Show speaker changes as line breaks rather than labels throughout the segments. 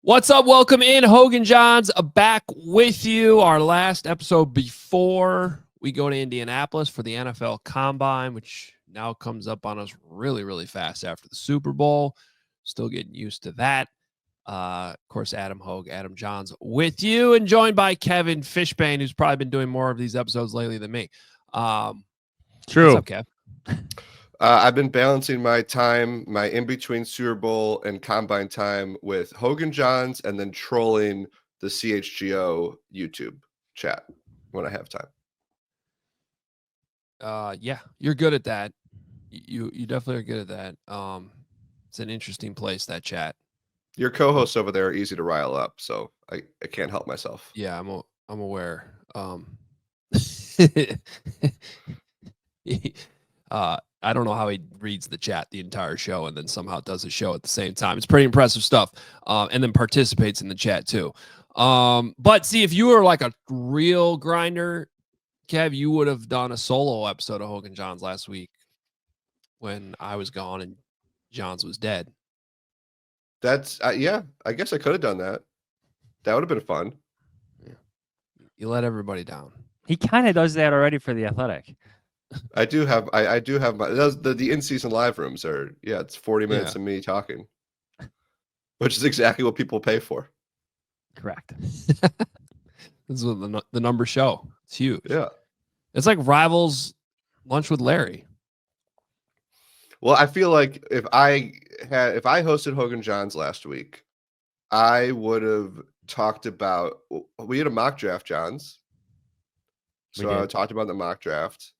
What's up? Welcome in. Hoge and Jahns back with you. Our last episode before we go to Indianapolis for the NFL Combine, which now comes up on us really, really fast after the Super Bowl. Still getting used to that. Of course, Adam Hoge, Adam Jahns with you, and joined by Kevin Fishbain, who's probably been doing more of these episodes lately than me.
True.
What's up, Kev?
I've been balancing my time, my in-between Super Bowl and Combine time with Hoge and Jahns and then trolling the CHGO YouTube chat when I have time.
Yeah, you're good at that. You definitely are good at that. It's an interesting place, that chat.
Your co-hosts over there are easy to rile up, so I can't help myself.
Yeah, I'm aware. I don't know how he reads the chat the entire show and then somehow does a show at the same time. It's pretty impressive stuff. And then participates in the chat too. But see, if you were like a real grinder, Kev, you would have done a solo episode of Hoge and Jahns last week when I was gone and Jahns was dead.
That's yeah, I guess I could have done that. That would have been fun.
Yeah. You let everybody down.
He kind of does that already for the Athletic.
I do have my the in-season live rooms are it's 40 minutes of me talking, which is exactly what people pay for.
Correct.
This is what the numbers show. It's huge.
Yeah,
it's like Rivals Lunch with Larry.
Well, I feel like if I hosted Hoge and Jahns last week, I would have talked about, we had a mock draft, Jahns. So I talked about the mock draft.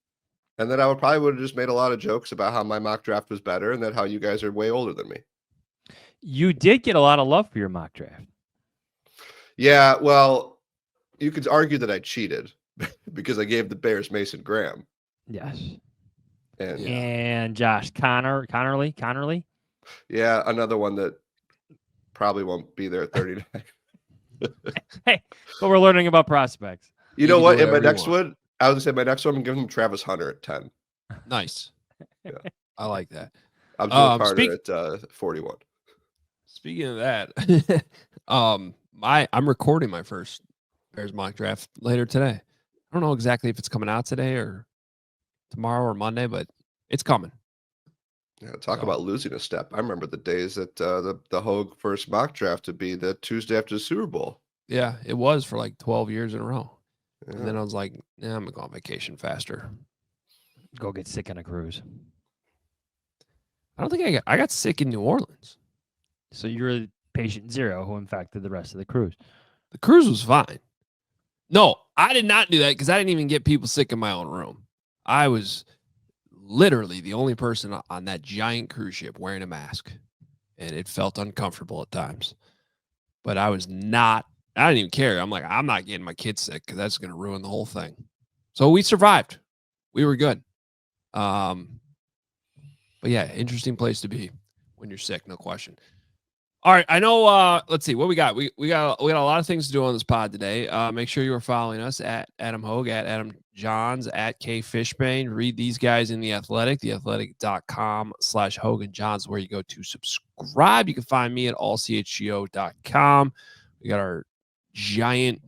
And then I would have just made a lot of jokes about how my mock draft was better and that how you guys are way older than me.
You did get a lot of love for your mock draft.
Yeah, well, you could argue that I cheated because I gave the Bears Mason Graham.
Yes.
And
Josh Connerly.
Yeah, another one that probably won't be there at 39.
Hey, but we're learning about prospects.
You know what? In my next one, I was going to say my next one, I'm giving him Travis Hunter at 10.
Nice. Yeah, I like that.
I'm Joe Carter at 41.
Speaking of that, I'm recording my first Bears mock draft later today. I don't know exactly if it's coming out today or tomorrow or Monday, but it's coming.
Yeah, talk about losing a step. I remember the days that the Hoge first mock draft would be the Tuesday after the Super Bowl.
Yeah, it was for like 12 years in a row. Yeah. And then I was like, I'm going to go on vacation faster.
Go get sick on a cruise.
I don't think I got sick in New Orleans.
So you're patient zero who infected the rest of the cruise.
The cruise was fine. No, I did not do that because I didn't even get people sick in my own room. I was literally the only person on that giant cruise ship wearing a mask, and it felt uncomfortable at times. But I didn't even care. I'm like, I'm not getting my kids sick because that's going to ruin the whole thing. So we survived. We were good. But yeah, interesting place to be when you're sick, no question. All right, I know. Let's see what we got. We got a lot of things to do on this pod today. Make sure you are following us at Adam Hoge, at Adam Jahns, at K Fishbain. Read these guys in The Athletic, theathletic.com/Hoge and Jahns, where you go to subscribe. You can find me at allchgo.com. We got our giant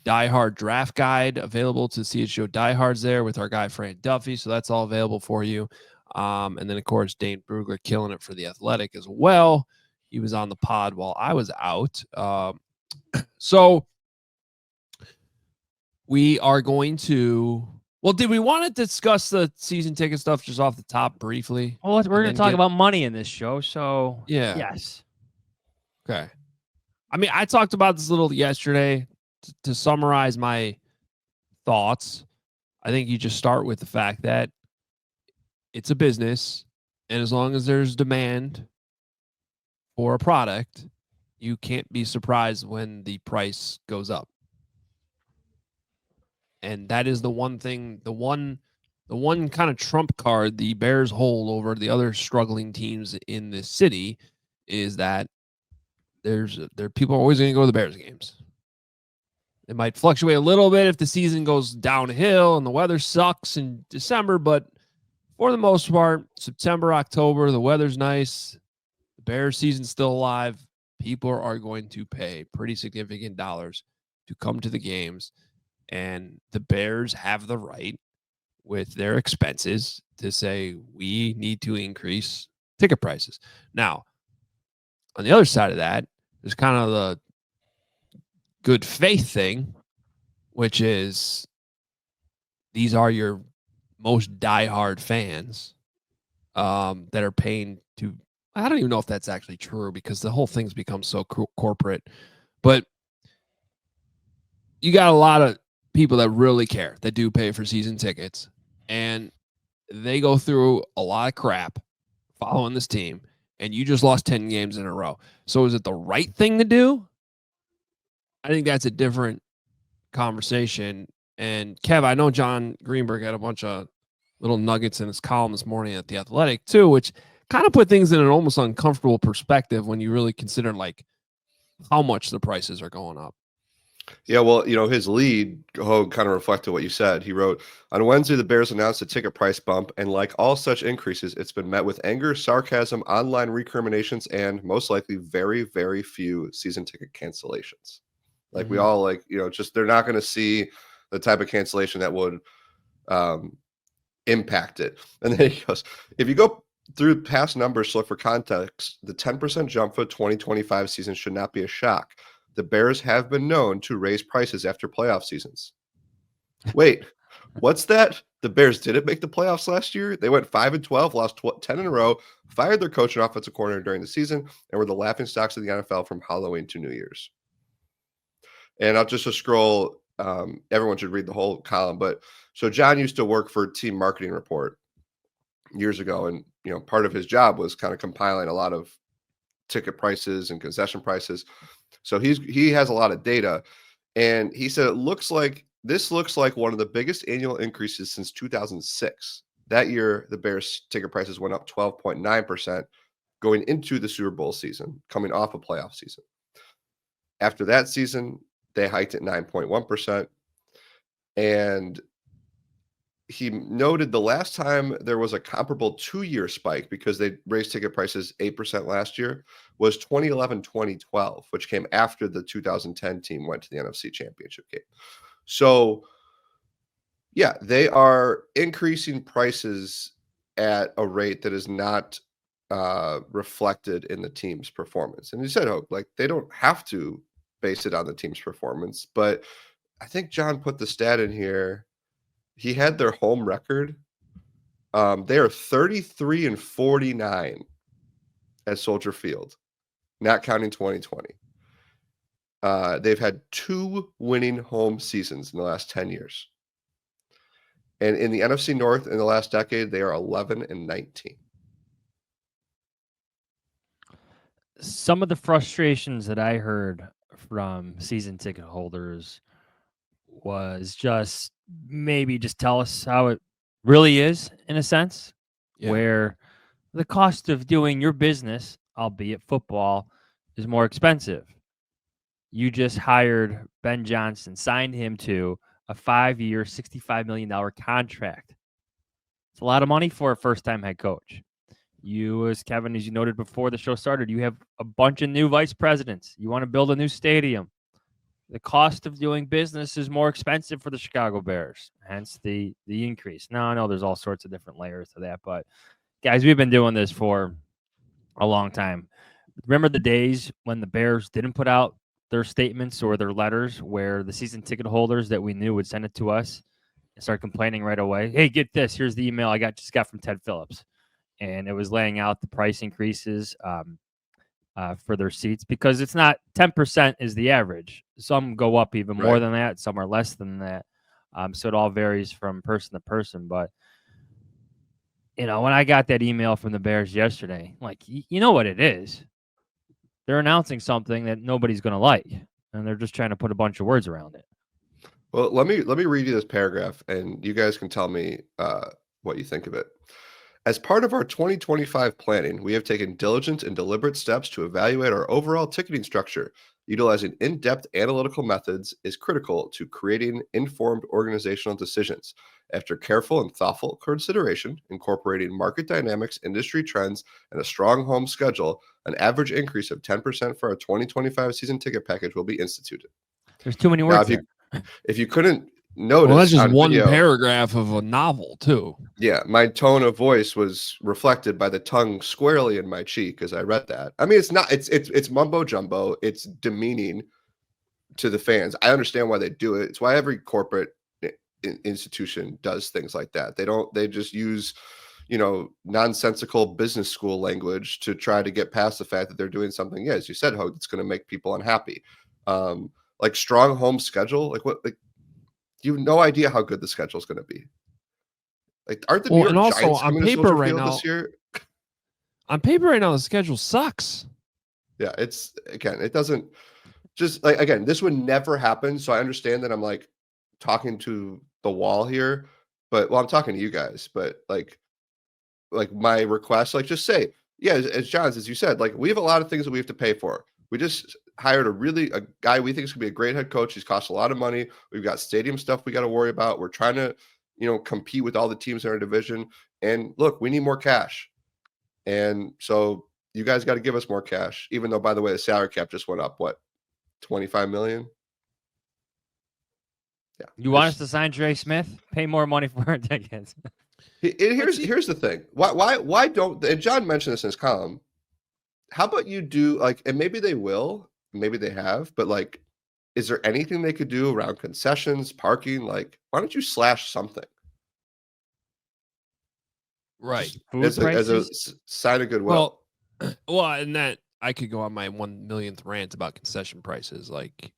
diehard draft guide available to CHGO diehards there with our guy Fran Duffy. So that's all available for you. And then of course Dane Brugler killing it for The Athletic as well. He was on the pod while I was out. So we are going to, did we want to discuss the season ticket stuff just off the top briefly?
Well, we're going to talk about money in this show. So
yeah.
Yes.
Okay. I mean, I talked about this a little yesterday. To summarize my thoughts, I think you just start with the fact that it's a business, and as long as there's demand for a product, you can't be surprised when the price goes up. And that is the one thing, the one kind of trump card the Bears hold over the other struggling teams in this city is that people are always going to go to the Bears games. It might fluctuate a little bit if the season goes downhill and the weather sucks in December, but for the most part, September, October, the weather's nice. The Bears season's still alive. people are going to pay pretty significant dollars to come to the games, and the Bears have the right with their expenses to say we need to increase ticket prices. Now, on the other side of that, there's kind of the good faith thing, which is these are your most diehard fans that are paying to. I don't even know if that's actually true because the whole thing's become so corporate. But you got a lot of people that really care that do pay for season tickets, and they go through a lot of crap following this team, and you just lost 10 games in a row. So is it the right thing to do? I think that's a different conversation. And Kev, I know John Greenberg had a bunch of little nuggets in his column this morning at The Athletic too, which kind of put things in an almost uncomfortable perspective when you really consider like how much the prices are going up.
Yeah, well, his lead Hoge kind of reflected what you said. He wrote, on Wednesday, the Bears announced a ticket price bump, and like all such increases, it's been met with anger, sarcasm, online recriminations, and most likely very, very few season ticket cancellations. Like we all just they're not going to see the type of cancellation that would impact it. And then he goes, if you go through past numbers to look for context, the 10% jump for the 2025 season should not be a shock. The Bears have been known to raise prices after playoff seasons. Wait, what's that? The Bears didn't make the playoffs last year. They went 5-12, lost 10 in a row, fired their coach and offensive coordinator during the season, and were the laughingstocks of the NFL from Halloween to New Year's. And I'll just scroll. Everyone should read the whole column. But so John used to work for Team Marketing Report years ago, and part of his job was kind of compiling a lot of ticket prices and concession prices. So he has a lot of data, and he said this looks like one of the biggest annual increases since 2006. That year, the Bears ticket prices went up 12.9% going into the Super Bowl season, coming off a playoff season. After that season, they hiked at 9.1%. And he noted the last time there was a comparable 2-year spike because they raised ticket prices 8% last year was 2011-2012, which came after the 2010 team went to the NFC Championship game. So, yeah, they are increasing prices at a rate that is not reflected in the team's performance. And you said, they don't have to base it on the team's performance, but I think John put the stat in here. He had their home record. They are 33-49 at Soldier Field, not counting 2020. They've had 2 winning home seasons in the last 10 years. And in the NFC North in the last decade, they are 11-19.
Some of the frustrations that I heard from season ticket holders was just tell us how it really is, in a sense, where the cost of doing your business, albeit football, is more expensive. You just hired Ben Johnson, signed him to a 5-year, $65 million contract. It's a lot of money for a first-time head coach. You, as Kevin, as you noted before the show started, you have a bunch of new vice presidents. You want to build a new stadium. The cost of doing business is more expensive for the Chicago Bears, hence the increase. Now, I know there's all sorts of different layers to that, but guys, we've been doing this for a long time. Remember the days when the Bears didn't put out their statements or their letters where the season ticket holders that we knew would send it to us and start complaining right away? Hey, get this. Here's the email I just got from Ted Phillips. And it was laying out the price increases for their seats, because it's not 10% is the average. Some go up even more than that. Some are less than that. So it all varies from person to person. But, when I got that email from the Bears yesterday, you know what it is? They're announcing something that nobody's going to like, and they're just trying to put a bunch of words around it.
Well, let me read you this paragraph, and you guys can tell me what you think of it. As part of our 2025 planning, we have taken diligent and deliberate steps to evaluate our overall ticketing structure, Utilizing in-depth analytical methods is critical to creating informed organizational decisions. After careful and thoughtful consideration, incorporating market dynamics, industry trends, and a strong home schedule, an average increase of 10% for our 2025 season ticket package will be instituted.
There's too many
Now,
words there.
if you couldn't notice,
Well, that's just
on
one
video,
paragraph of a novel, too.
yeah, my tone of voice was reflected by the tongue squarely in my cheek as I read that. I mean, it's mumbo jumbo. It's demeaning to the fans. I understand why they do it. It's why every corporate institution does things like that. They just use, nonsensical business school language to try to get past the fact that they're doing something. Yeah, as you said, Hogue, it's going to make people unhappy. Like strong home schedule, you have no idea how good the schedule is going to be. Like, aren't the New York
and also
Giants
on
coming to
paper
Soldier
right
Field
now,
this year?
On paper right now, the schedule sucks.
Yeah, it doesn't just like, again, this would never happen. So I understand that I'm like talking to the wall here, but I'm talking to you guys, but like my request, like just say, yeah, as Johns, as you said, like we have a lot of things that we have to pay for. We just hired a guy we think is gonna be a great head coach. He's cost a lot of money. We've got stadium stuff we got to worry about. We're trying to, compete with all the teams in our division. And look, we need more cash. And so you guys got to give us more cash, even though, by the way, the salary cap just went up, what, 25 million? Yeah.
You want us to sign Dre Smith? Pay more money for our tickets.
Here's the thing. Why don't, and John mentioned this in his column, how about you do like, and maybe they will, maybe they have, but like, is there anything they could do around concessions, parking? Like, why don't you slash something?
Right.
As a sign of goodwill.
Well, and that I could go on my 1 millionth rant about concession prices. Like,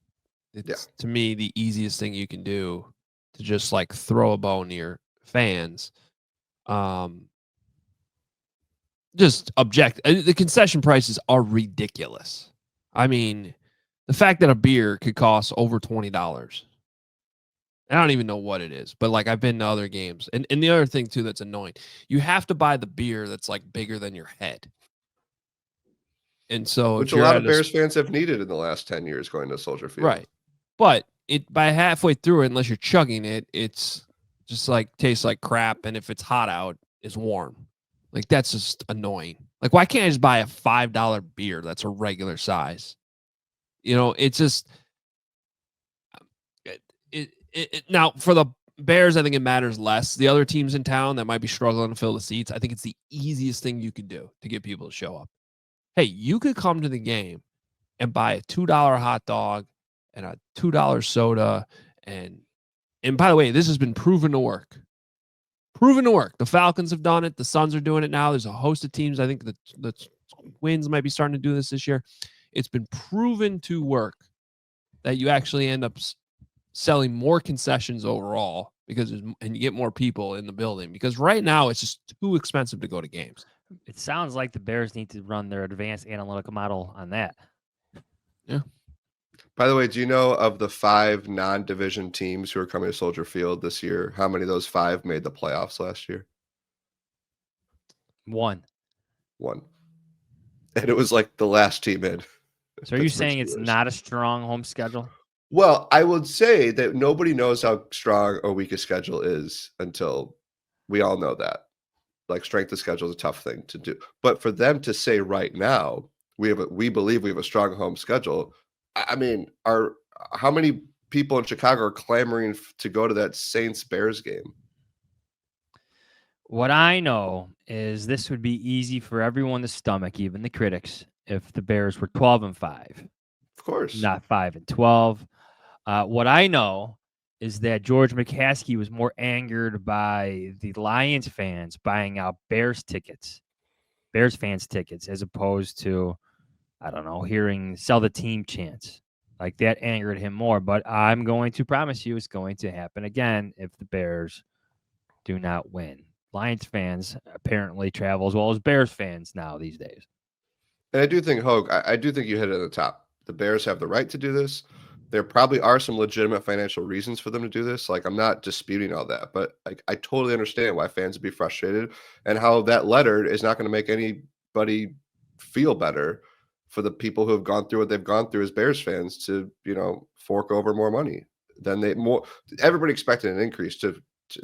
it's to me the easiest thing you can do to just like throw a bone to your fans. Just object. The concession prices are ridiculous. I mean, the fact that a beer could cost over $20. I don't even know what it is, but like I've been to other games. And the other thing too that's annoying, you have to buy the beer that's like bigger than your head. And so
which a lot of Bears fans have needed in the last 10 years going to Soldier Field.
Right. But by halfway through it, unless you're chugging it, it's just like tastes like crap. And if it's hot out, it's warm. Like that's just annoying. Like, why can't I just buy a $5 beer that's a regular size? It's just now for the Bears, I think it matters less. The other teams in town that might be struggling to fill the seats, I think it's the easiest thing you could do to get people to show up. Hey, you could come to the game and buy a $2 hot dog and a $2 soda. And by the way, this has been proven to work. Proven to work. The Falcons have done it. The Suns are doing it now. There's a host of teams. I think the Twins might be starting to do this year. It's been proven to work that you actually end up selling more concessions overall and you get more people in the building, because right now it's just too expensive to go to games.
It sounds like the Bears need to run their advanced analytical model on that.
Yeah.
By the way, do you know of the 5 non-division teams who are coming to Soldier Field this year, how many of those 5 made the playoffs last year?
One.
And it was like the last team in.
So are you saying it's not a strong home schedule?
Well, I would say that nobody knows how strong or weak a schedule is until we all know that. Like, strength of schedule is a tough thing to do. But for them to say right now, we believe we have a strong home schedule. I mean, how many people in Chicago are clamoring to go to that Saints-Bears game?
What I know is this would be easy for everyone to stomach, even the critics, if the Bears were 12-5.
Of course.
Not 5-12. What I know is that George McCaskey was more angered by the Lions fans buying out Bears fans tickets, as opposed to, I don't know, hearing sell the team chants. Like, that angered him more. But I'm going to promise you it's going to happen again if the Bears do not win. Lions fans apparently travel as well as Bears fans now these days.
And I do think, Hogue, I do think you hit it at the top. The Bears have the right to do this. There probably are some legitimate financial reasons for them to do this. Like, I'm not disputing all that, but I totally understand why fans would be frustrated and how that letter is not going to make anybody feel better for the people who have gone through what they've gone through as Bears fans to, fork over more money than everybody expected an increase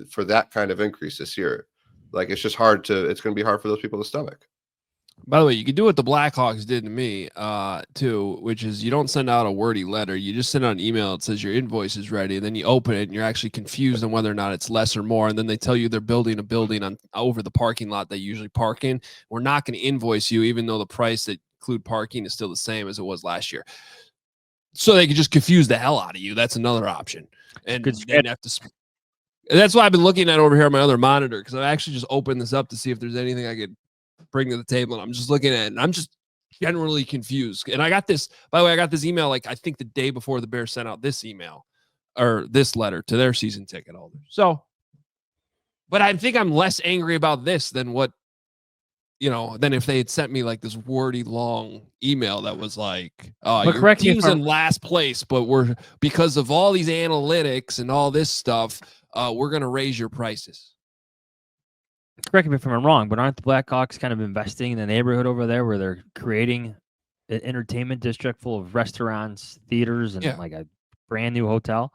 for that kind of increase this year. Like, it's just it's going to be hard for those people to stomach.
By the way, you can do what the Blackhawks did to me, too, which is you don't send out a wordy letter. You just send out an email that says your invoice is ready, and then you open it, and you're actually confused on whether or not it's less or more. And then they tell you they're building a building over the parking lot they usually park in. We're not going to invoice you, even though the price that include parking is still the same as it was last year. So they could just confuse the hell out of you. That's another option. And then have to. That's why I've been looking at over here on my other monitor, because I've actually just opened this up to see if there's anything I could bring to the table, and I'm just looking at it, and I'm just generally confused. And I got this, by the way, I got this email, like, I think the day before the Bears sent out this email or this letter to their season ticket holders. So, but I think I'm less angry about this than than if they had sent me like this wordy long email that was like, your team's in last place, but because of all these analytics and all this stuff, we're going to raise your prices.
Correct me if I'm wrong, but aren't the Blackhawks kind of investing in the neighborhood over there where they're creating an entertainment district full of restaurants, theaters, and like a brand new hotel?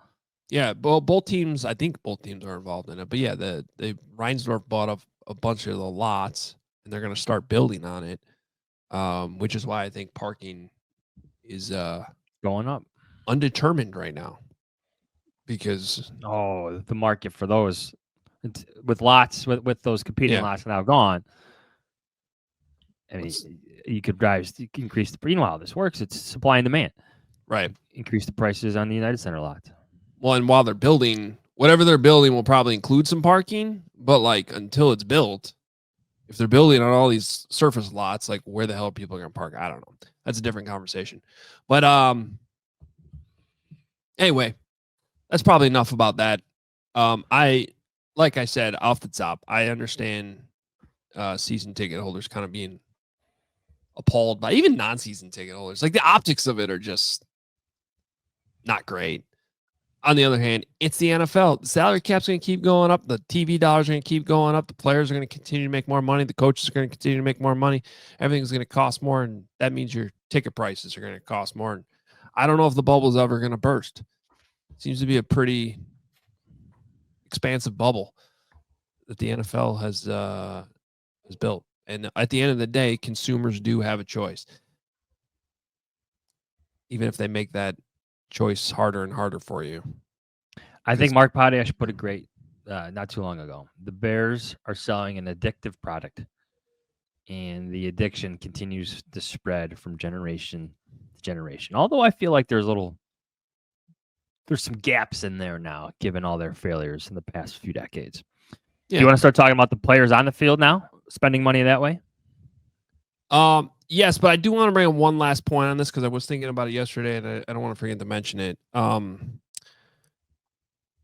Yeah, both teams, I think both teams are involved in it. But yeah, the Reinsdorf bought up a bunch of the lots, and they're going to start building on it, which is why I think parking is
going up,
undetermined right now, because
the market for those. With lots, with those competing lots now gone, I mean, you could increase the. You know how this works? It's supply and demand,
right?
Increase the prices on the United Center lot.
Well, and while they're building, whatever they're building will probably include some parking, but like until it's built, if they're building on all these surface lots, like where the hell are people going to park? I don't know. That's a different conversation. But anyway, that's probably enough about that. Like I said, off the top, I understand season ticket holders kind of being appalled by even non-season ticket holders. Like, the optics of it are just not great. On the other hand, it's the NFL. The salary cap's going to keep going up. The TV dollars are going to keep going up. The players are going to continue to make more money. The coaches are going to continue to make more money. Everything's going to cost more, and that means your ticket prices are going to cost more. And I don't know if the bubble's ever going to burst. It seems to be a pretty expansive bubble that the NFL has built. And at the end of the day, consumers do have a choice, even if they make that choice harder and harder for you.
I think Mark Potash put it great not too long ago. The Bears are selling an addictive product, and the addiction continues to spread from generation to generation. Although I feel like there's some gaps in there now, given all their failures in the past few decades. Yeah. Do you want to start talking about the players on the field now, spending money that way?
Yes, but I do want to bring up one last point on this, because I was thinking about it yesterday, and I don't want to forget to mention it. I don't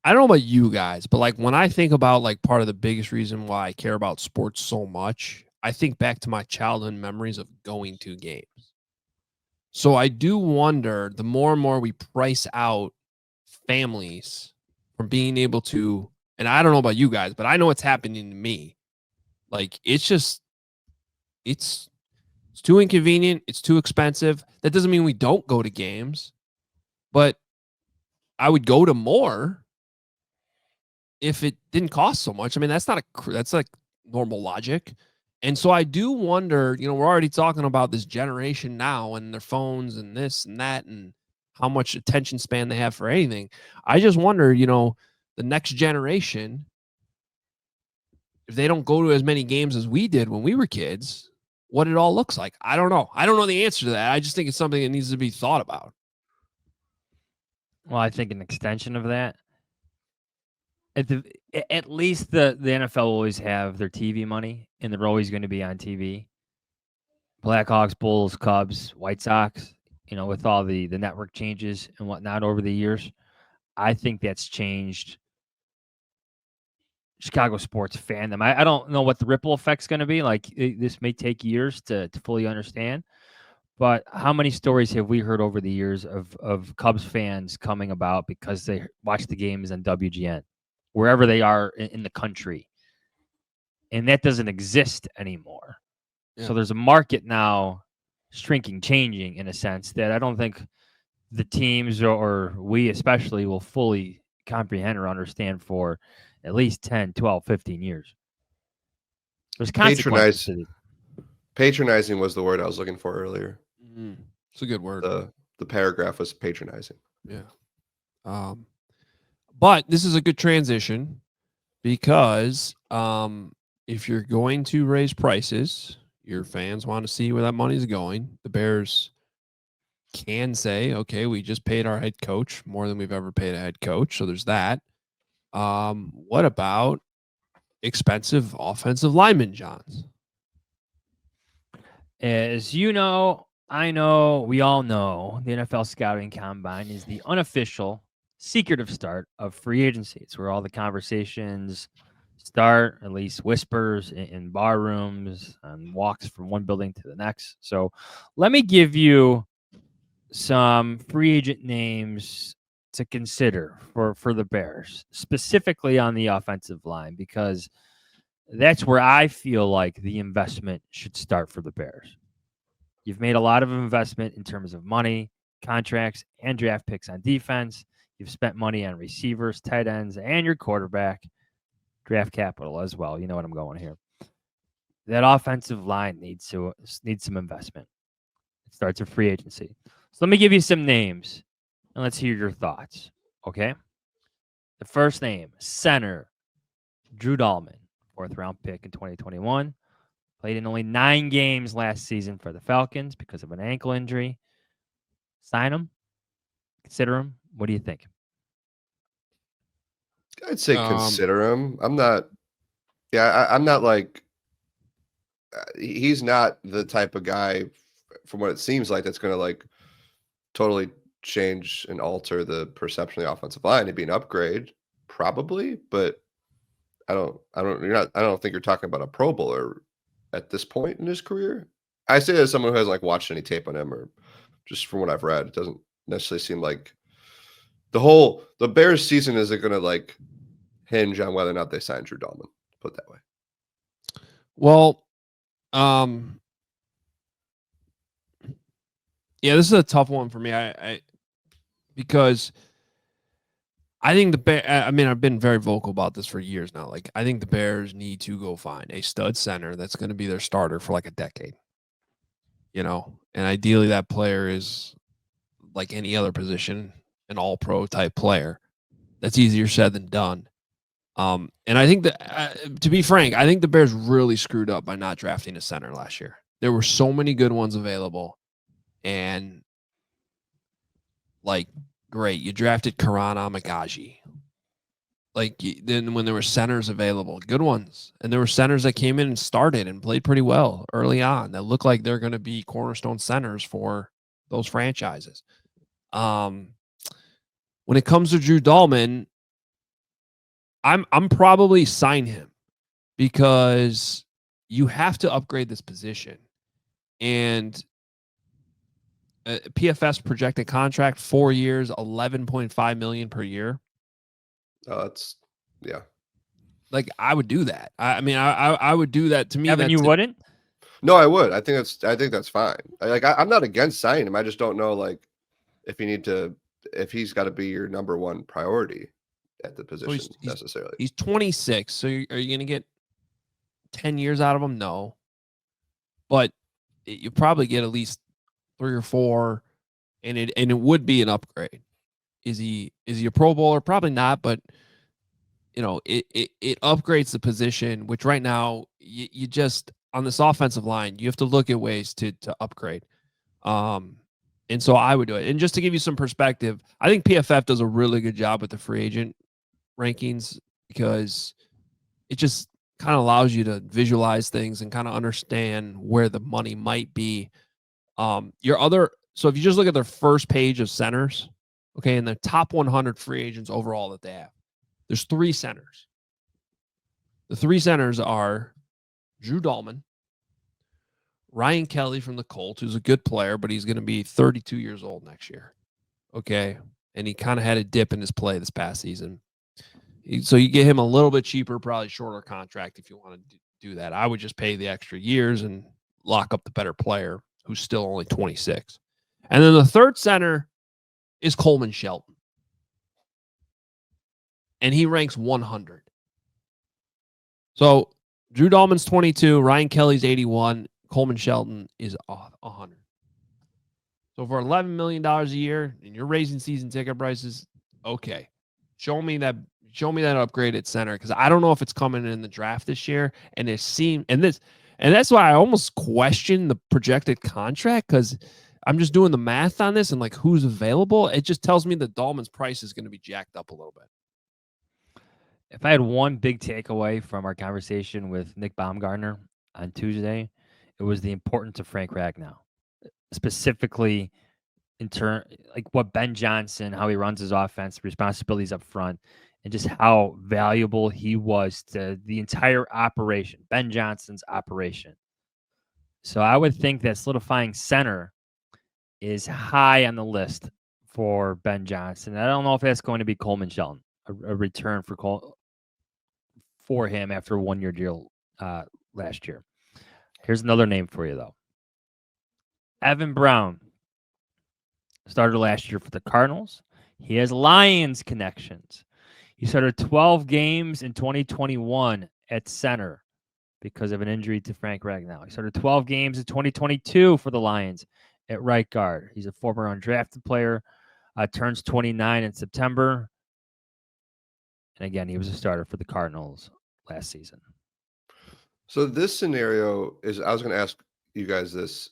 know about you guys, but like when I think about like part of the biggest reason why I care about sports so much, I think back to my childhood memories of going to games. So I do wonder, the more and more we price out families from being able to, and I don't know about you guys, but I know it's happening to me. Like, it's too inconvenient. It's too expensive. That doesn't mean we don't go to games, but I would go to more if it didn't cost so much. I mean, that's like normal logic. And so I do wonder, we're already talking about this generation now and their phones and this and that and how much attention span they have for anything. I just wonder, the next generation, if they don't go to as many games as we did when we were kids, what it all looks like. I don't know. I don't know the answer to that. I just think it's something that needs to be thought about.
Well, I think an extension of that, at least the NFL will always have their TV money, and they're always going to be on TV. Blackhawks, Bulls, Cubs, White Sox, with all the network changes and whatnot over the years, I think that's changed Chicago sports fandom. I don't know what the ripple effect's going to be. Like, this may take years to fully understand. But how many stories have we heard over the years of Cubs fans coming about because they watch the games on WGN, wherever they are in the country? And that doesn't exist anymore. Yeah. So there's a market now shrinking, changing in a sense that I don't think the teams or we especially will fully comprehend or understand for at least 10, 12, 15 years. There's consequences to it.
Patronizing was the word I was looking for earlier.
It's a good word.
The paragraph was patronizing.
Yeah. But this is a good transition because if you're going to raise prices, your fans want to see where that money's going. The Bears can say, okay, we just paid our head coach more than we've ever paid a head coach. So there's that. What about expensive offensive lineman, Jahns?
As you know, I know, we all know, the NFL Scouting Combine is the unofficial, secretive start of free agency. It's where all the conversations start, at least whispers in bar rooms and walks from one building to the next. So let me give you some free agent names to consider for the Bears, specifically on the offensive line, because that's where I feel like the investment should start for the Bears. You've made a lot of investment in terms of money, contracts, and draft picks on defense. You've spent money on receivers, tight ends, and your quarterback, draft capital as well. You know what I'm going here. That offensive line needs some investment. It starts with free agency. So let me give you some names, and let's hear your thoughts, okay? The first name, center, Drew Dahlman, 4th-round pick in 2021. Played in only 9 games last season for the Falcons because of an ankle injury. Sign him? Consider him? What do you think?
I'd say consider him. I'm not. Yeah, I'm not like. He's not the type of guy, from what it seems like, that's going to like totally change and alter the perception of the offensive line. It'd be an upgrade, probably, but I don't think you're talking about a Pro Bowler at this point in his career. I say as someone who hasn't like watched any tape on him, or just from what I've read, it doesn't necessarily seem like the Bears season isn't going to like hinge on whether or not they sign Drew Dahlman. Put it that way.
Well, yeah, this is a tough one for me. Because I think I've been very vocal about this for years now. Like, I think the Bears need to go find a stud center that's going to be their starter for like a decade. You know, and ideally that player is like any other position, an all-pro type player. That's easier said than done. And I think that, to be frank, I think the Bears really screwed up by not drafting a center last year. There were so many good ones available, and like, great, you drafted Karan Amagaji. Like, then when there were centers available, good ones, and there were centers that came in and started and played pretty well early on that look like they're going to be cornerstone centers for those franchises. When it comes to Drew Dahlman, I'm probably sign him because you have to upgrade this position. And PFS projected contract 4 years, $11.5 million per year.
That's yeah.
Like, I would do that. I mean, I would do that. To me,
Evan, you wouldn't?
No, I would. I think that's fine. I'm not against signing him. I just don't know like if he's got to be your number one priority at the position necessarily.
He's 26, so are you going to get 10 years out of him? No, but you probably get at least 3 or 4, and it would be an upgrade. Is he a Pro Bowler? Probably not, but you know, it upgrades the position, which right now you just, on this offensive line, you have to look at ways to upgrade. And so I would do it. And just to give you some perspective, I think PFF does a really good job with the free agent rankings because it just kind of allows you to visualize things and kind of understand where the money might be. So if you just look at their first page of centers, okay, and the top 100 free agents overall that they have, there's 3 centers. The 3 centers are Drew Dahlman, Ryan Kelly from the Colts, who's a good player, but he's going to be 32 years old next year. Okay. And he kind of had a dip in his play this past season. So you get him a little bit cheaper, probably shorter contract if you want to do that. I would just pay the extra years and lock up the better player who's still only 26. And then the third center is Coleman Shelton. And he ranks 100. So Drew Dahlman's 22, Ryan Kelly's 81, Coleman Shelton is 100. So for $11 million a year and you're raising season ticket prices, okay. Show me that upgrade at center, because I don't know if it's coming in the draft this year. And that's why I almost question the projected contract, because I'm just doing the math on this and like who's available. It just tells me that Dahlman's price is going to be jacked up a little bit.
If I had one big takeaway from our conversation with Nick Baumgartner on Tuesday, it was the importance of Frank Ragnow, specifically in turn, like what Ben Johnson, how he runs his offense, responsibilities up front, and just how valuable he was to the entire operation, Ben Johnson's operation. So I would think that solidifying center is high on the list for Ben Johnson. I don't know if that's going to be Coleman Shelton, a return for him after a 1-year deal last year. Here's another name for you, though. Evan Brown started last year for the Cardinals. He has Lions connections. He started 12 games in 2021 at center because of an injury to Frank Ragnow. He started 12 games in 2022 for the Lions at right guard. He's a former undrafted player, turns 29 in September. And again, he was a starter for the Cardinals last season.
So this scenario is, I was going to ask you guys this,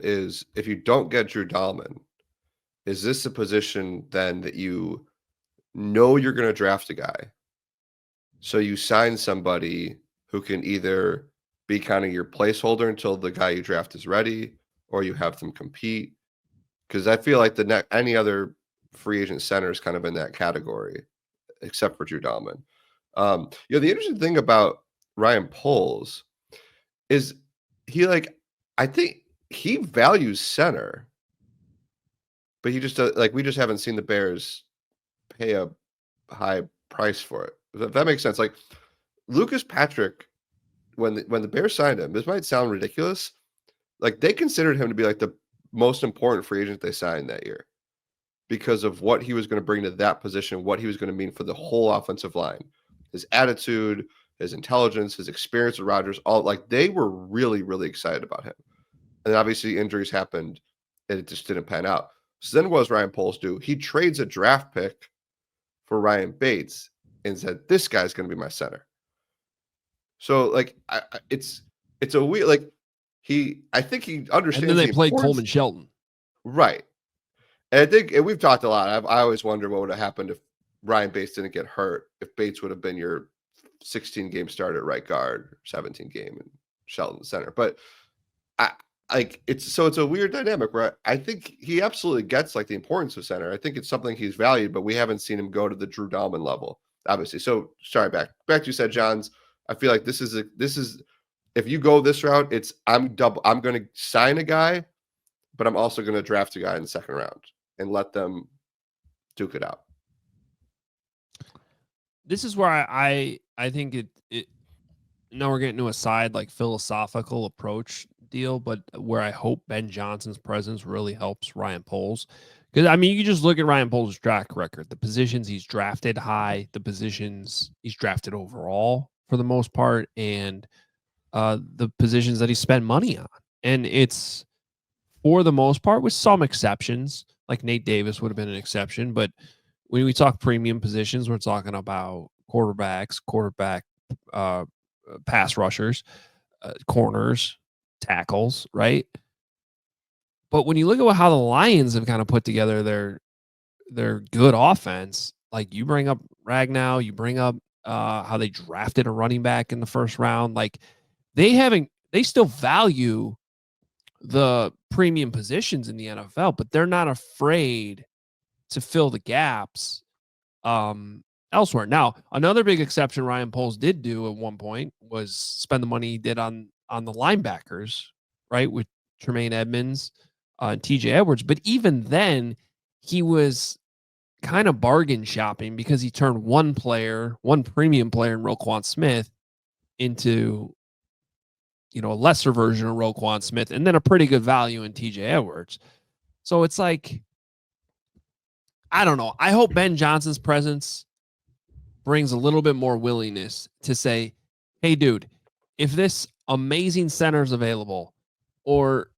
is if you don't get Drew Dahlman, is this a position then that you know you're going to draft a guy? So you sign somebody who can either be kind of your placeholder until the guy you draft is ready, or you have them compete. Because I feel like any other free agent center is kind of in that category, except for Drew Dahlman. The interesting thing about Ryan Poles is I think he values center, but he just we just haven't seen the Bears pay a high price for it. If that makes sense. Like Lucas Patrick, when the Bears signed him, this might sound ridiculous. Like they considered him to be like the most important free agent they signed that year because of what he was going to bring to that position, what he was going to mean for the whole offensive line, his attitude, his intelligence, his experience with Rodgers, they were really, really excited about him. And obviously injuries happened and it just didn't pan out. So then what does Ryan Poles do? He trades a draft pick for Ryan Bates and said, this guy's going to be my center. So it's a weird, I think he understands.
And then they played Coleman Shelton.
Right. And we've talked a lot. I always wonder what would have happened if Ryan Bates didn't get hurt, if Bates would have been your 16-game starter at right guard, 17-game and Shelton center. But it's a weird dynamic where I think he absolutely gets the importance of center. I think it's something he's valued, but we haven't seen him go to the Drew Dahlman level, obviously. So sorry, back to you said, Johns. I feel like this is if you go this route, I'm going to sign a guy, but I'm also going to draft a guy in the second round and let them duke it out.
This is where I think it. Now we're getting to a side philosophical approach deal, but where I hope Ben Johnson's presence really helps Ryan Poles. Because you can just look at Ryan Poles' track record, the positions he's drafted high, the positions he's drafted overall for the most part, and the positions that he spent money on. And it's, for the most part, with some exceptions, like Nate Davis would have been an exception. But when we talk premium positions, we're talking about quarterback, pass rushers, corners, tackles, right? But when you look at how the Lions have kind of put together their good offense, you bring up Ragnow, you bring up how they drafted a running back in the first round, they still value the premium positions in the NFL, but they're not afraid to fill the gaps elsewhere. Now, another big exception Ryan Poles did do at one point was spend the money he did on the linebackers, right, with Tremaine Edmonds and TJ Edwards. But even then, he was kind of bargain shopping because he turned one premium player in Roquan Smith into a lesser version of Roquan Smith, and then a pretty good value in TJ Edwards. So it's like, I don't know. I hope Ben Johnson's presence brings a little bit more willingness to say, hey, dude, if this amazing center is available, or,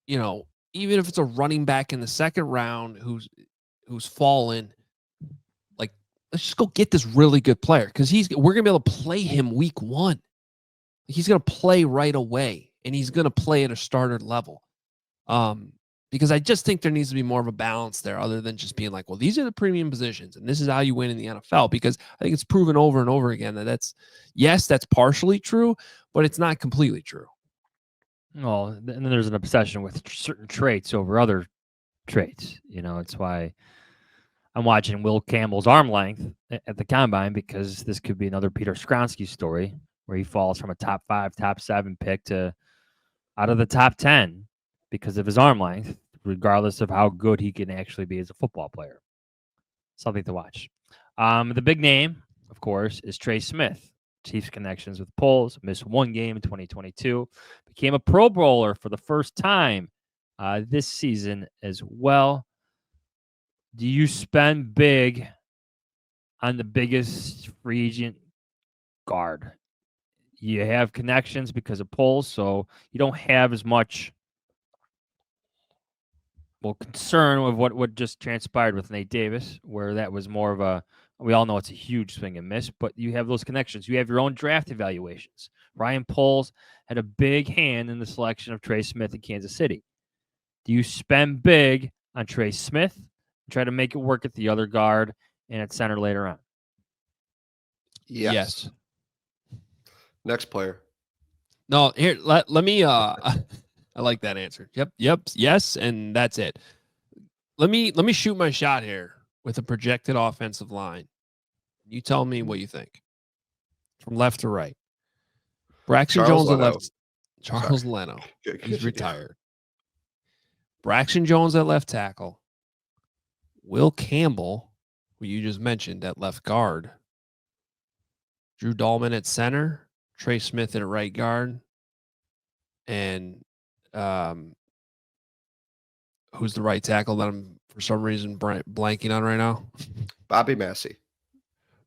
even if it's a running back in the second round who's fallen, like, let's just go get this really good player, because we're going to be able to play him week 1. He's going to play right away, and he's going to play at a starter level. Because I just think there needs to be more of a balance there, other than just being like, well, these are the premium positions and this is how you win in the NFL, because I think it's proven over and over again that that's partially true, but it's not completely true.
Well, and then there's an obsession with certain traits over other traits. It's why I'm watching Will Campbell's arm length at the combine, because this could be another Peter Skronsky story where he falls from a top 5, top 7 pick to out of the top 10 because of his arm length, regardless of how good he can actually be as a football player. Something to watch. The big name, of course, is Trey Smith. Chiefs connections with Poles, missed 1 game in 2022, became a Pro Bowler for the first time this season as well. Do you spend big on the biggest free agent guard? You have connections because of Poles, so you don't have as much concern with what just transpired with Nate Davis, where that was more of we all know it's a huge swing and miss, but you have those connections. You have your own draft evaluations. Ryan Poles had a big hand in the selection of Trey Smith in Kansas City. Do you spend big on Trey Smith and try to make it work at the other guard and at center later on?
Yes. Next player.
No, here, let me I like that answer. Yep, yes, and that's it. Let me shoot my shot here with a projected offensive line. You tell me what you think. From left to right. Braxton Jones at left. Charles Leno. He's retired. Braxton Jones at left tackle. Will Campbell, who you just mentioned, at left guard. Drew Dahlman at center. Trey Smith at right guard. And who's the right tackle that I'm for some reason blanking on right now?
Bobby Massey.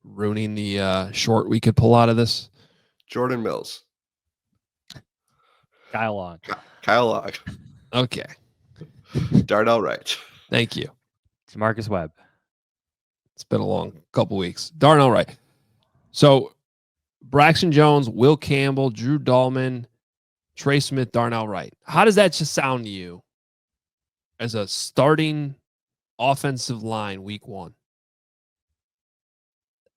Ruining the short we could pull out of this.
Jordan Mills.
Kyle Long.
Okay.
Darnell Wright.
Thank you.
It's Marcus Webb.
It's been a long couple weeks. Darnell Wright. So Braxton Jones, Will Campbell, Drew Dahlman, Trey Smith, Darnell Wright. How does that just sound to you as a starting offensive line week 1?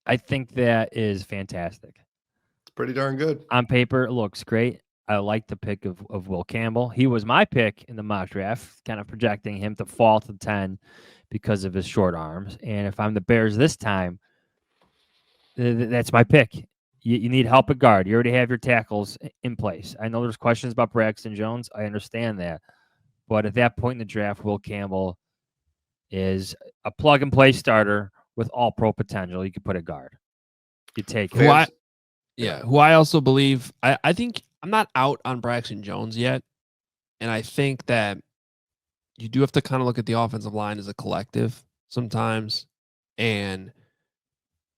I think that is fantastic.
It's pretty darn good.
On paper, it looks great. I like the pick of Will Campbell. He was my pick in the mock draft, kind of projecting him to fall to 10 because of his short arms. And if I'm the Bears this time, that's my pick. You need help at guard. You already have your tackles in place. I know there's questions about Braxton Jones. I understand that. But at that point in the draft, Will Campbell is a plug-and-play starter with all-pro potential. You could put a guard. You take it.
Who I also believe, I think I'm not out on Braxton Jones yet. And I think that you do have to kind of look at the offensive line as a collective sometimes. And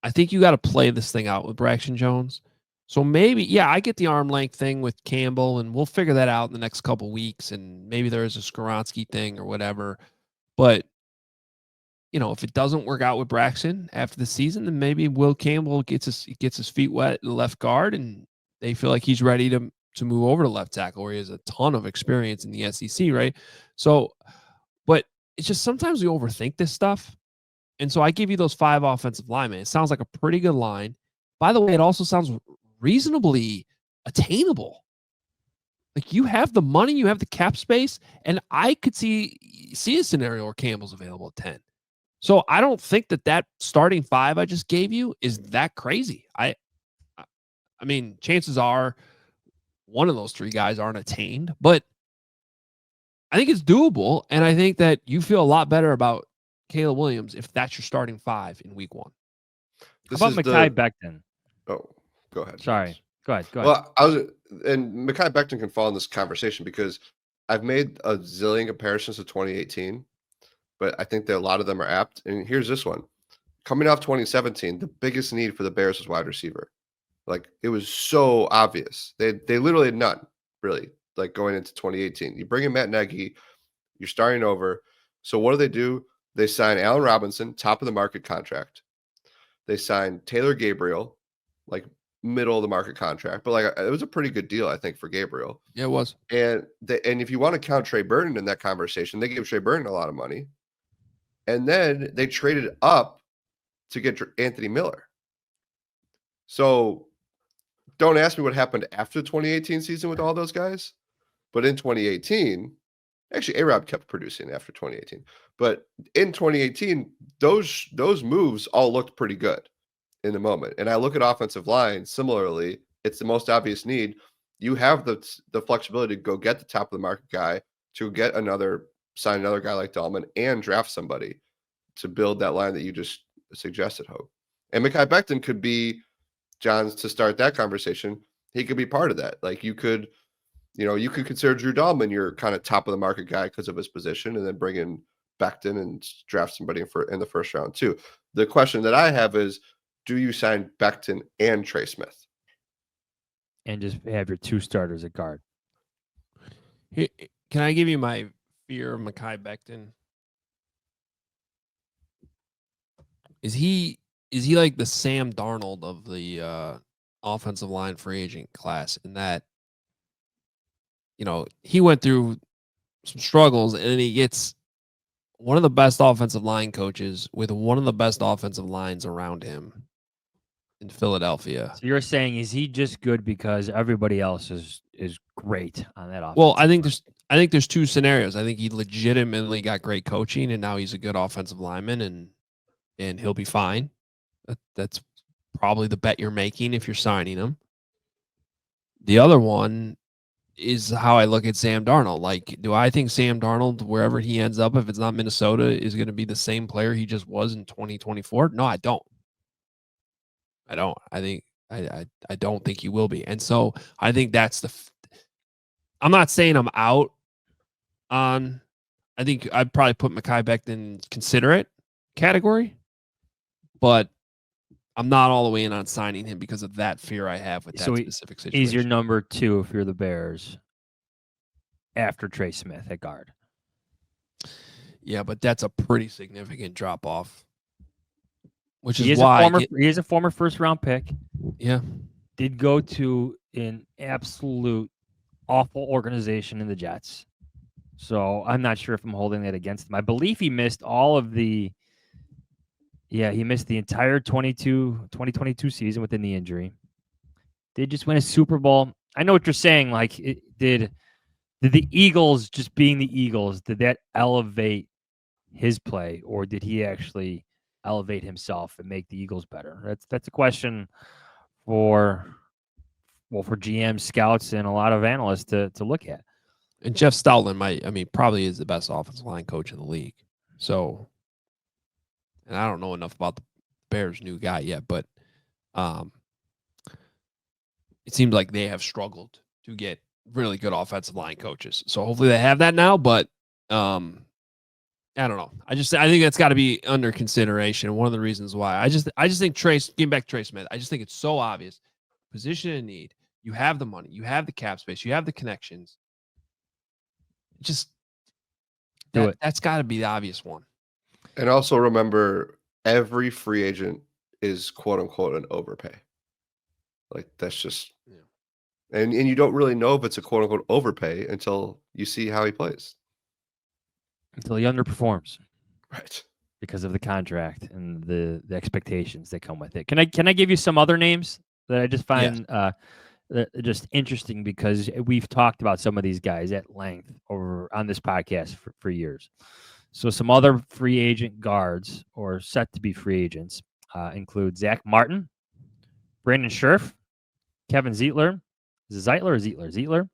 I think you got to play this thing out with Braxton Jones. So maybe, I get the arm length thing with Campbell, and we'll figure that out in the next couple weeks. And maybe there is a Skronsky thing or whatever. But, if it doesn't work out with Braxton after the season, then maybe Will Campbell gets his feet wet in the left guard, and they feel like he's ready to move over to left tackle, where he has a ton of experience in the SEC, right? So, but it's just sometimes we overthink this stuff. And so I give you those 5 offensive linemen. It sounds like a pretty good line. By the way, it also sounds reasonably attainable. Like, you have the money, you have the cap space, and I could see a scenario where Campbell's available at 10. So I don't think that starting 5 I just gave you is that crazy. I mean, chances are one of those 3 guys aren't attained, but I think it's doable, and I think that you feel a lot better about Caleb Williams if that's your starting 5 in week 1.
How about Mekhi Becton?
Oh, go ahead.
Sorry. Go ahead.
Well, and Mekhi Becton can fall in this conversation because I've made a zillion comparisons to 2018, but I think that a lot of them are apt. And here's this one. Coming off 2017, the biggest need for the Bears was wide receiver. Like, it was so obvious. They literally had none, really, like going into 2018. You bring in Matt Nagy, you're starting over. So what do? They sign Allen Robinson, top of the market contract. They signed Taylor Gabriel, like middle of the market contract, but like it was a pretty good deal, I think, for Gabriel.
Yeah, it was.
And if you want to count Trey Burton in that conversation, they gave Trey Burton a lot of money. And then they traded up to get Anthony Miller. So don't ask me what happened after the 2018 season with all those guys. But in 2018, actually, A-Rob kept producing after 2018. But in 2018, those moves all looked pretty good in the moment. And I look at offensive line similarly. It's the most obvious need. You have the flexibility to go get the top of the market guy, to sign another guy like Dahlman, and draft somebody to build that line that you just suggested, Hope. And Mekhi Becton could be Jahns to start that conversation. He could be part of that. Like, you could consider Drew Dahlman your kind of top of the market guy because of his position, and then bring in Becton and draft somebody in the first round too. The question that I have is, do you sign Becton and Trey Smith?
And just have your 2 starters at guard.
Can I give you my fear of Mekhi Becton? Is he like the Sam Darnold of the offensive line free agent class, in that, he went through some struggles and then he gets one of the best offensive line coaches with one of the best offensive lines around him in Philadelphia.
So you're saying, is he just good because everybody else is great on that offense?
Well, I think there's 2 scenarios. I think he legitimately got great coaching and now he's a good offensive lineman and he'll be fine. That's probably the bet you're making if you're signing him. The other one is how I look at Sam Darnold. Like, do I think Sam Darnold, wherever he ends up, if it's not Minnesota, is going to be the same player he just was in 2024? No, I don't. I don't think he will be. And so I think that's I'm not saying I'm out on, I think I'd probably put Mekhi Becton in considerate category, but I'm not all the way in on signing him because of that fear I have with that specific situation.
He's your number 2 if you're the Bears after Trey Smith at guard.
Yeah, but that's a pretty significant drop off. Which
he
is why
he is a former first-round pick.
Yeah.
Did go to an absolute awful organization in the Jets. So I'm not sure if I'm holding that against him. I believe he missed he missed the entire 2022 season with the knee injury. They just win a Super Bowl. I know what you're saying. Like, did the Eagles, just being the Eagles, did that elevate his play, or did he actually elevate himself and make the Eagles better? That's a question for GM, scouts, and a lot of analysts to look at.
And Jeff Stoutland probably is the best offensive line coach in the league. So, and I don't know enough about the Bears' new guy yet, but it seems like they have struggled to get really good offensive line coaches. So hopefully they have that now, but I don't know. I think that's got to be under consideration. One of the reasons why I just think getting back to Trey Smith, I just think it's so obvious. Position in need. You have the money, you have the cap space, you have the connections. Just do it. That's got to be the obvious one.
And also remember, every free agent is quote unquote an overpay. Like, that's just, and you don't really know if it's a quote unquote overpay until you see how he plays.
Until he underperforms,
right?
Because of the contract and the expectations that come with it. Can I give you some other names that I just find just interesting, because we've talked about some of these guys at length over on this podcast for years. So some other free agent guards, or set to be free agents, include Zach Martin, Brandon Scherf, Kevin Zeitler, Zeitler,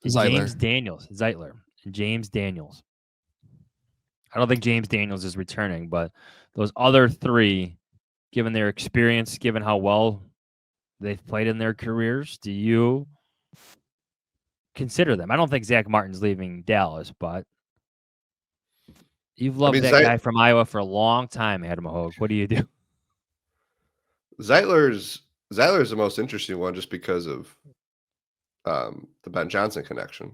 and James Daniels. Zeitler and James Daniels. I don't think James Daniels is returning, but those other 3, given their experience, given how well they've played in their careers. Do you consider them? I don't think Zach Martin's leaving Dallas, but you've loved that guy from Iowa for a long time, Adam Hogue. What do you do?
Zeitler's the most interesting one just because of the Ben Johnson connection.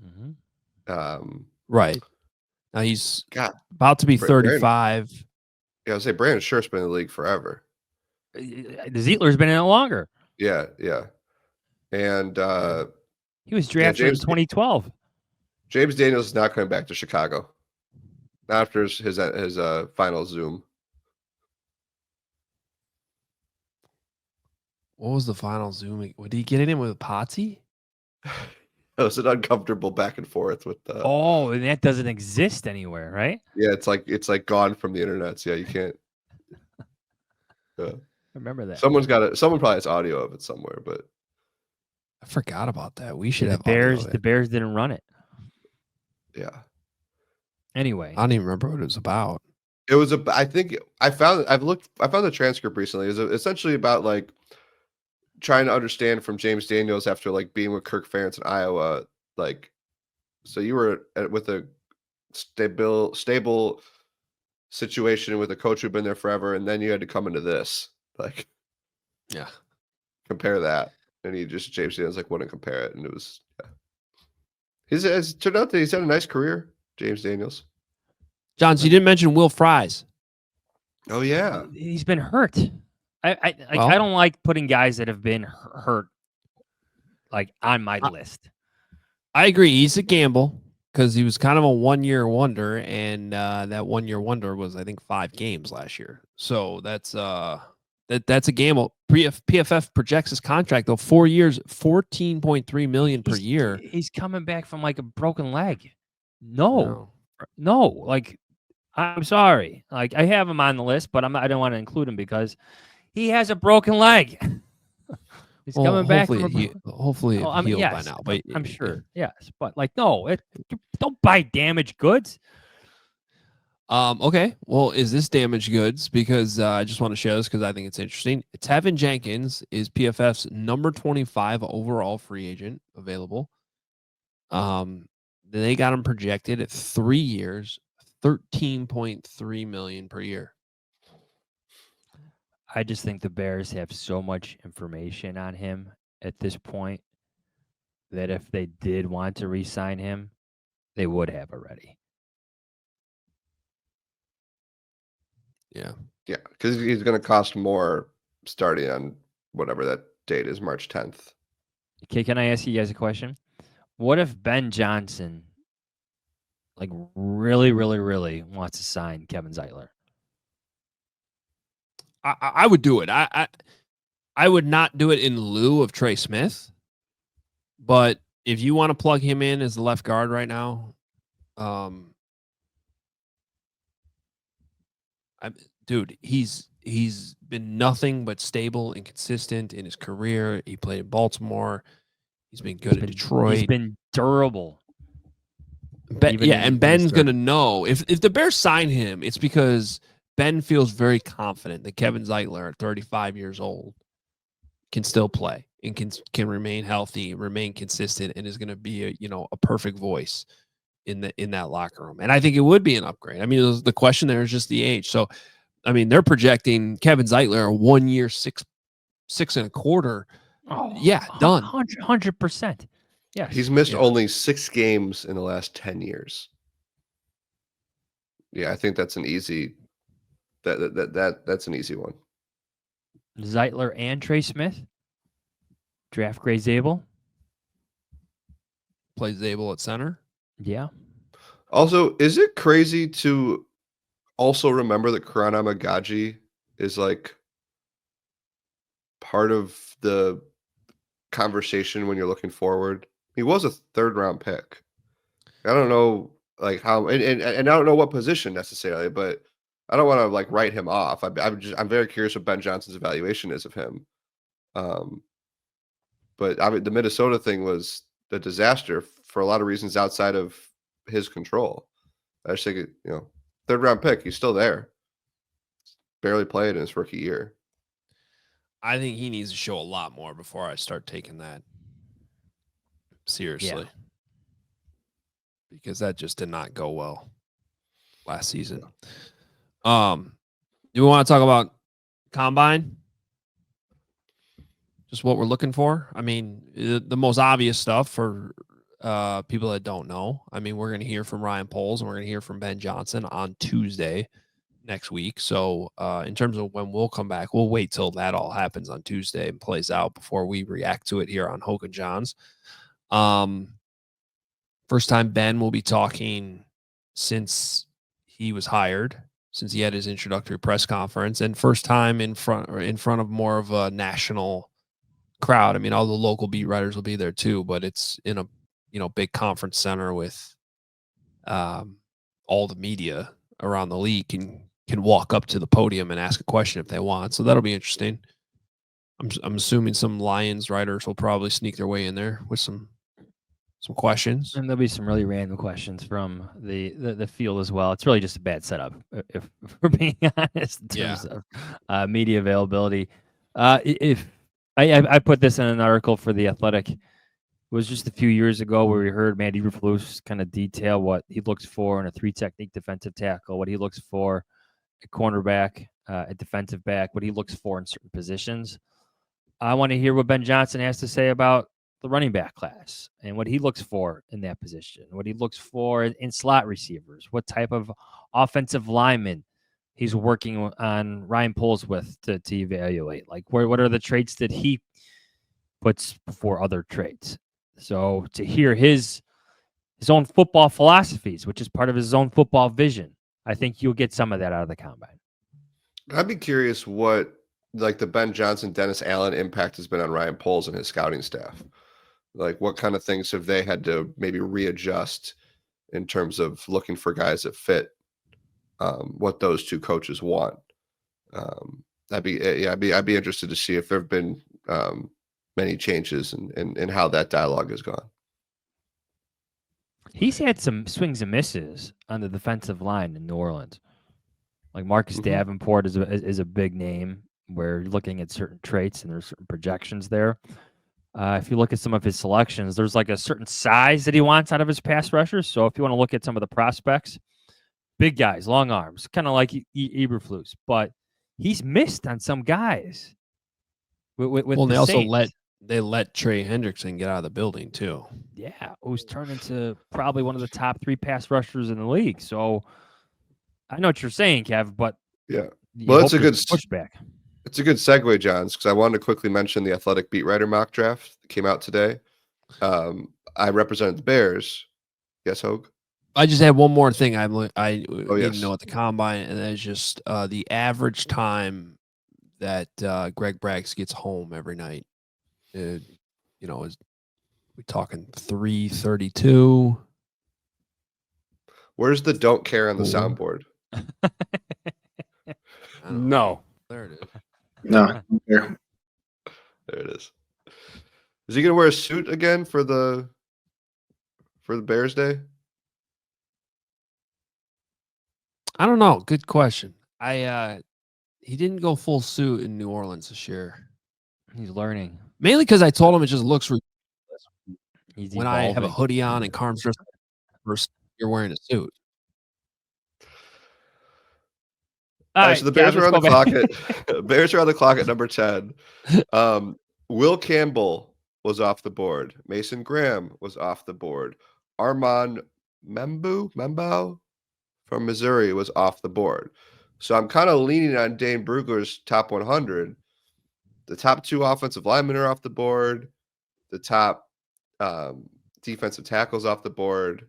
Mm-hmm.
Right. Now he's
God,
about to be 35.
Yeah, I would say Brandon Scherf's been in the league forever.
Zeitler's been in it longer.
Yeah. And
he was drafted in 2012.
James Daniels is not coming back to Chicago. Not after his final Zoom.
What was the final Zoom? Would he get it in with Potsy?
It was an uncomfortable back and forth with the.
Oh, and that doesn't exist anywhere, right?
Yeah, it's like gone from the internet. So yeah, you can't. Yeah.
Remember that.
Someone probably has audio of it somewhere, but
I forgot about that. We should have
Bears.
audio of it.
The Bears didn't run it.
Yeah.
Anyway,
I don't even remember what it was about.
It was I think I found the transcript recently. It was essentially about like trying to understand from James Daniels after like being with Kirk Ferentz in Iowa, like, so you were with a stable situation with a coach who'd been there forever, and then you had to come into this, like,
yeah,
compare that, and James Daniels like wouldn't compare it, and it was it's turned out that he's had a nice career, James Daniels.
Johns, you didn't mention Will Fries.
Oh yeah,
he's been hurt. I don't like putting guys that have been hurt like on my list.
I agree. He's a gamble because he was kind of a 1-year wonder, and that 1-year wonder was, I think, 5 games last year. So that's a gamble. PFF projects his contract though 4 years, $14.3 million per year.
He's coming back from like a broken leg. No, like, I'm sorry. Like, I have him on the list, but I don't want to include him because he has a broken leg. He's coming back.
Hopefully healed
yes,
by now. But
I'm sure. Yes, but like, no, don't buy damaged goods.
Okay. Well, is this damaged goods? Because I just want to share this because I think it's interesting. Tevin Jenkins is PFF's number 25 overall free agent available. They got him projected at 3 years, $13.3 million per year.
I just think the Bears have so much information on him at this point that if they did want to re-sign him, they would have already.
Yeah, because he's going to cost more starting on whatever that date is, March 10th.
Okay, can I ask you guys a question? What if Ben Johnson, like, really, really, really wants to sign Kevin Zeitler?
I would do it. I would not do it in lieu of Trey Smith, but if you want to plug him in as the left guard right now, dude, he's been nothing but stable and consistent in his career. He played in Baltimore. He's been good at Detroit.
He's been durable.
And Ben's going to know. If the Bears sign him, it's because Ben feels very confident that Kevin Zeitler at 35 years old can still play and can remain healthy, remain consistent, and is going to be a perfect voice in that locker room. And I think it would be an upgrade. I mean, the question there is just the age. So, I mean, they're projecting Kevin Zeitler a 1 year, $6.25.
Oh,
yeah, done.
100%. Yeah,
he's missed only 6 games in the last 10 years. Yeah, I think that's an easy. That's an easy one.
Zeitler and Trey Smith. Draft grade Zabel.
Play Zabel at center.
Yeah.
Also, is it crazy to also remember that Karan Amagaji is like part of the conversation when you're looking forward? He was a 3rd round pick. I don't know like how, and I don't know what position necessarily, but I don't want to like write him off. I'm very curious what Ben Johnson's evaluation is of him. But I mean, the Minnesota thing was a disaster for a lot of reasons outside of his control. I just think, 3rd round pick, he's still there. Barely played in his rookie year.
I think he needs to show a lot more before I start taking that seriously. Because that just did not go well last season. Do we want to talk about combine? Just what we're looking for? I mean, the most obvious stuff for people that don't know. I mean, we're going to hear from Ryan Poles and we're going to hear from Ben Johnson on Tuesday next week. So in terms of when we'll come back, we'll wait till that all happens on Tuesday and plays out before we react to it here on Hoge and Jahns. First time Ben will be talking since he was hired, since he had his introductory press conference, and first time in front of more of a national crowd. I mean, all the local beat writers will be there too, but it's in a big conference center with all the media around the league can walk up to the podium and ask a question if they want. So that'll be interesting. I'm assuming some Lions writers will probably sneak their way in there with some questions.
And there'll be some really random questions from the field as well. It's really just a bad setup, if we're being honest, in terms of media availability. If I put this in an article for The Athletic, it was just a few years ago where we heard Mandy Eberflus kind of detail what he looks for in a 3-technique defensive tackle, what he looks for a cornerback, a defensive back, what he looks for in certain positions. I want to hear what Ben Johnson has to say about the running back class and what he looks for in that position, what he looks for in slot receivers, what type of offensive lineman he's working on Ryan Poles with to evaluate. Like, what are the traits that he puts before other traits? So to hear his own football philosophies, which is part of his own football vision, I think you'll get some of that out of the combine.
I'd be curious what like the Ben Johnson, Dennis Allen impact has been on Ryan Poles and his scouting staff. Like, what kind of things have they had to maybe readjust in terms of looking for guys that fit what those two coaches want? I'd be interested to see if there have been many changes in how that dialogue has gone.
He's had some swings and misses on the defensive line in New Orleans. Like Marcus Davenport is a big name where you're looking at certain traits and there's certain projections there. If you look at some of his selections, there's like a certain size that he wants out of his pass rushers. So if you want to look at some of the prospects, big guys, long arms, kind of like Eberflus, but he's missed on some guys. With
they also let Trey Hendrickson get out of the building too.
Yeah, who's turned into probably one of the top 3 pass rushers in the league. So I know what you're saying, Kev, but
yeah, well, it's a good
pushback.
It's a good segue, Johns, because I wanted to quickly mention the Athletic beat writer mock draft that came out today. I represented the Bears. Yes, Hoge?
I just had one more thing I need to know at the combine, and that's just the average time that Greg Braggs gets home every night. Is we talking 3:32?
Where's the don't care on the soundboard?
No.
There it is.
No.
There it is. Is he gonna wear a suit again for the Bears Day?
I don't know. Good question. He didn't go full suit in New Orleans this year.
He's learning.
Mainly because I told him it just looks ridiculous when I have a
evolving.
hoodie on and Carm's dressed versus you're wearing a suit.
All right, so the Bears are on the clock at Bears are on the clock at number 10. Will Campbell was off the board. Mason Graham was off the board. Armand Membao from Missouri was off the board. So I'm kind of leaning on Dane Brugler's top 100. The top 2 offensive linemen are off the board. The top defensive tackles off the board.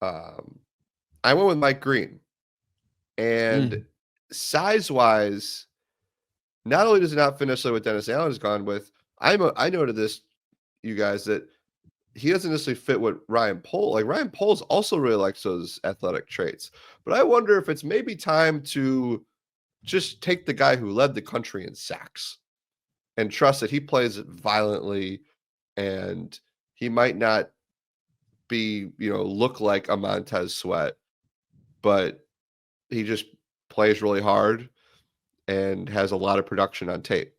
I went with Mike Green. And size-wise, not only does it not fit necessarily what Dennis Allen has gone with, I noted this, you guys, that he doesn't necessarily fit what Ryan Poles. Like, Ryan Poles also really likes those athletic traits. But I wonder if it's maybe time to just take the guy who led the country in sacks and trust that he plays violently and he might not be, look like a Montez Sweat, but he just plays really hard. and has a lot of production on tape.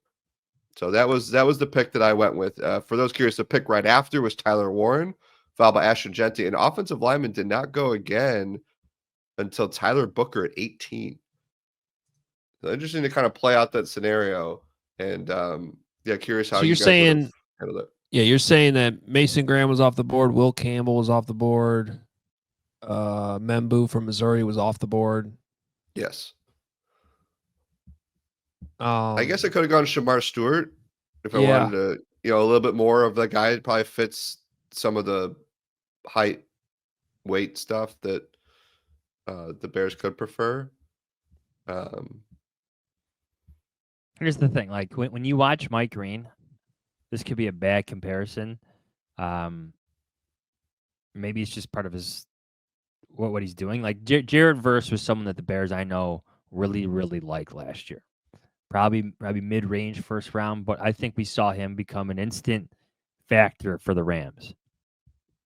So that was the pick that I went with. For those curious, the pick right after was Tyler Warren, followed by Ashton Genty. And offensive lineman did not go again until Tyler Booker at 18. So interesting to kind of play out that scenario. And curious how
So
you
you're
guys would have
saying,
handled it.
yeah, you're saying that Mason Graham was off the board, Will Campbell was off the board, Membu from Missouri was off the board.
Yes.
I
I guess I could have gone Shamar Stewart if I
Yeah.
wanted to, a little bit more of the guy that probably fits some of the height, weight stuff that the Bears could prefer.
Here's the thing: like when you watch Mike Green, this could be a bad comparison. Maybe it's just part of his what he's doing. Like Jared Verse was someone that the Bears I know really liked last year. Probably mid-range first round, but I think we saw him become an instant factor for the Rams.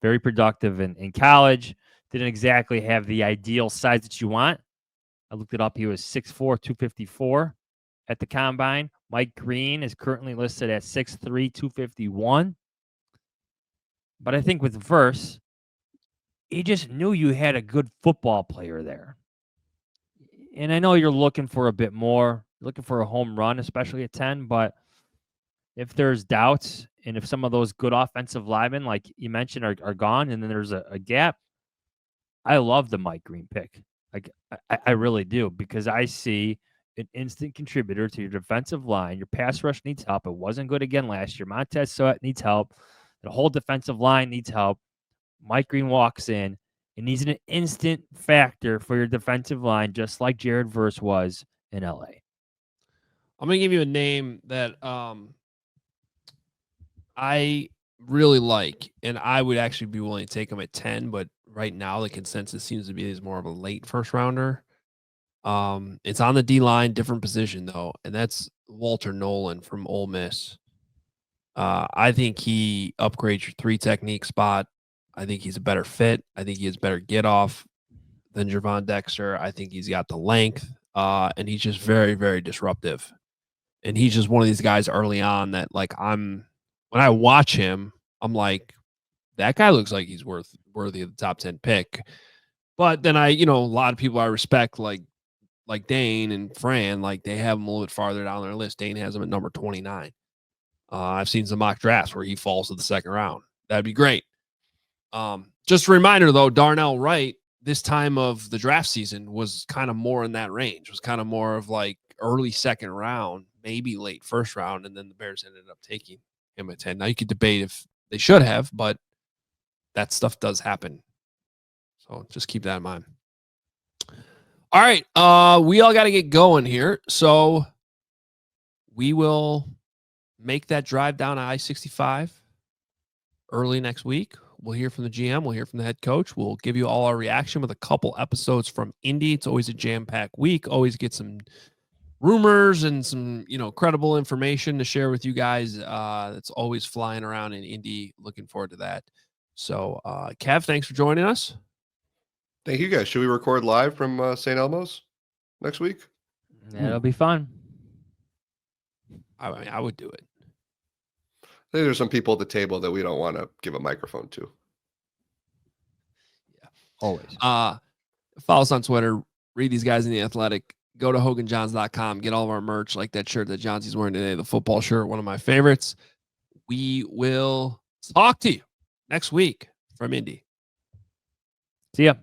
Very productive in college. Didn't exactly have the ideal size that you want. I looked it up. He was 6'4", 254 at the combine. Mike Green is currently listed at 6'3", 251. But I think with Verse, he just knew you had a good football player there. And I know you're looking for a bit more, looking for a home run, especially at 10, but if there's doubts and if some of those good offensive linemen, like you mentioned, are gone and then there's a gap, I love the Mike Green pick. Like I really do, because I see an instant contributor to your defensive line. Your pass rush needs help. It wasn't good again last year. Montez Sweat needs help. The whole defensive line needs help. Mike Green walks in and he's an instant factor for your defensive line, just like Jared Verse was in LA.
I'm going to give you a name that I really like, and I would actually be willing to take him at 10, but right now the consensus seems to be he's more of a late first rounder. It's on the D-line, different position though, and that's Walter Nolan from Ole Miss. I think he upgrades your 3 technique spot. I think he's a better fit. I think he has better get off than Javon Dexter. I think he's got the length, and he's just very, very disruptive. And he's just one of these guys early on that, like, when I watch him, I'm like, that guy looks like he's worthy of the top 10 pick. But then a lot of people I respect, like Dane and Fran, like they have him a little bit farther down their list. Dane has him at number 29. I've seen some mock drafts where he falls to the second round. That'd be great. Just a reminder though, Darnell Wright, this time of the draft season was kind of more in that range. It was kind of more of like early second round, maybe late first round, and then the Bears ended up taking him at 10. Now you could debate if they should have, but that stuff does happen. So just keep that in mind. All right. We all got to get going here. So we will make that drive down I-65 early next week. We'll hear from the GM. We'll hear from the head coach. We'll give you all our reaction with a couple episodes from Indy. It's always a jam-packed week. Always get some rumors and some, credible information to share with you guys. That's always flying around in Indy. Looking forward to that. So, Kev, thanks for joining us.
Thank you, guys. Should we record live from St. Elmo's next week?
That'll be fun.
I mean, I would do it.
I think there's some people at the table that we don't want to give a microphone to.
Yeah, always. Follow us on Twitter. Read these guys in The Athletic. Go to hogeandjahns.com. Get all of our merch, like that shirt that Johnsy's wearing today, the football shirt, one of my favorites. We will talk to you next week from Indy.
See ya.